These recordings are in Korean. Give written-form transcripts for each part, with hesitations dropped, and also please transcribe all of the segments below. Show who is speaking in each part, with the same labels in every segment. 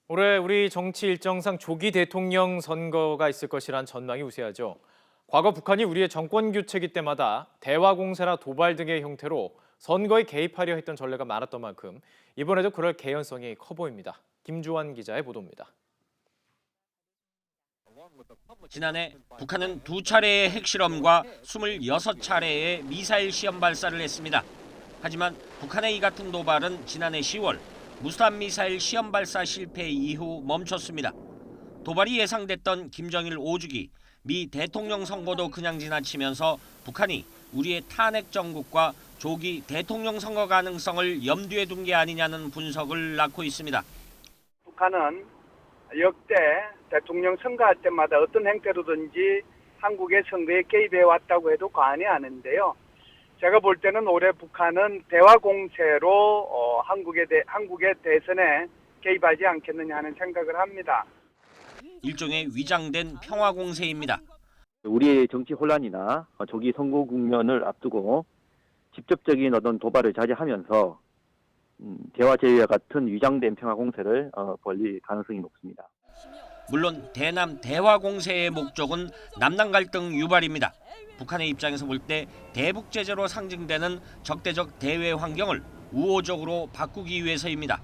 Speaker 1: 올해 우리 정치 일정상 조기 대통령 선거가 있을 것이란 전망이 우세하죠. 과거 북한이 우리의 정권 교체기 때마다 대화 공세나 도발 등의 형태로 선거에 개입하려 했던 전례가 많았던 만큼 이번에도 그럴 개연성이 커 보입니다. 김주환 기자의 보도입니다.
Speaker 2: 지난해 북한은 2차례의 핵실험과 26차례의 미사일 시험 발사를 했습니다. 하지만 북한의 이 같은 도발은 지난해 10월 무스탄 미사일 시험 발사 실패 이후 멈췄습니다. 도발이 예상됐던 김정일 5주기 미 대통령 선거도 그냥 지나치면서 북한이 우리의 탄핵 정국과 조기 대통령 선거 가능성을 염두에 둔 게 아니냐는 분석을 낳고 있습니다.
Speaker 3: 북한은 역대 대통령 선거할 때마다 어떤 행태로든지 한국의 선거에 개입해 왔다고 해도 과언이 아닌데요. 제가 볼 때는 올해 북한은 대화 공세로 한국의 대선에 개입하지 않겠느냐 하는 생각을 합니다.
Speaker 2: 일종의 위장된 평화 공세입니다.
Speaker 4: 우리의 정치 혼란이나 조기 선거 국면을 앞두고 직접적인 어떤 도발을 자제하면서 대화 제의와 같은 위장된 평화 공세를 벌일 가능성이 높습니다.
Speaker 2: 물론 대남 대화 공세의 목적은 남남 갈등 유발입니다. 북한의 입장에서 볼 때 대북 제재로 상징되는 적대적 대외 환경을 우호적으로 바꾸기 위해서입니다.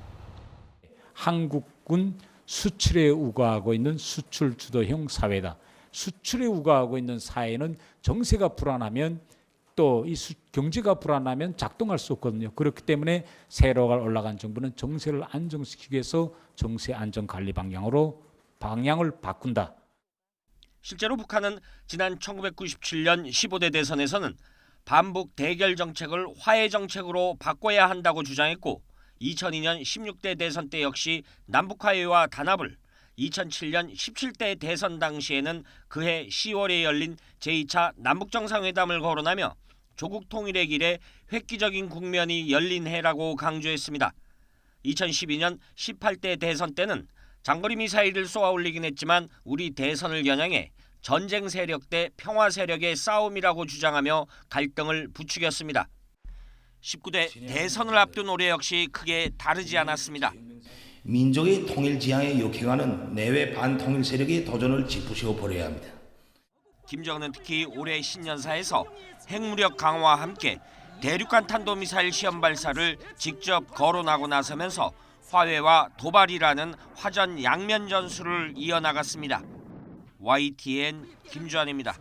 Speaker 5: 한국은 수출에 우거하고 있는 수출 주도형 사회다. 수출에 우거하고 있는 사회는 정세가 불안하면 또 이 경제가 불안하면 작동할 수 없거든요. 그렇기 때문에 세로가 올라간 정부는 정세를 안정시키기 위해서 정세 안정 관리 방향을 바꾼다.
Speaker 2: 실제로 북한은 지난 1997년 15대 대선에서는 반북 대결 정책을 화해 정책으로 바꿔야 한다고 주장했고 2002년 16대 대선 때 역시 남북 화해와 단합을 2007년 17대 대선 당시에는 그해 10월에 열린 제2차 남북정상회담을 거론하며 조국 통일의 길에 획기적인 국면이 열린 해라고 강조했습니다. 2012년 18대 대선 때는 장거리 미사일을 쏘아 올리긴 했지만 우리 대선을 겨냥해 전쟁 세력 대 평화 세력의 싸움이라고 주장하며 갈등을 부추겼습니다. 19대 대선을 앞둔 올해 역시 크게 다르지 않았습니다.
Speaker 6: 민족의 통일 지향에 역행하는 내외 반통일 세력의 도전을 짚으시어 버려야 합니다.
Speaker 2: 김정은은 특히 올해 신년사에서 핵무력 강화와 함께 대륙간 탄도미사일 시험 발사를 직접 거론하고 나서면서 화해와 도발이라는 화전 양면 전술을 이어나갔습니다. YTN 김주환입니다.